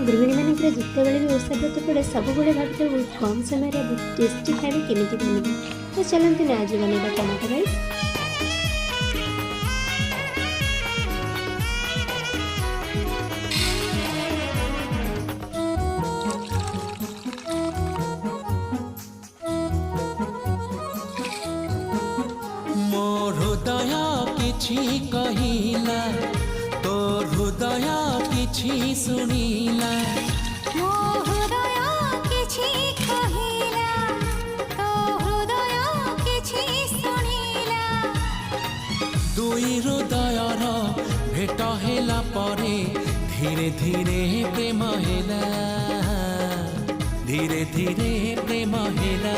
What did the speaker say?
गृहिणी मानकर जितेबाला भी ओषा व्रत पड़े सब भावते बहुत कम समय टेस्टी खाଇବା केमिति बनिबा। तो चलते ना आज बनइबा टमाटो राइस। मोर हृदय किछि कहिला तो हृदय किछि सुनिला। मोर हृदय किछि कहिला तो हृदय किछि सुनिला। दुई हृदयर भेट हेला परे धीरे धीरे प्रेम हेला, धीरे धीरे प्रेम हेला।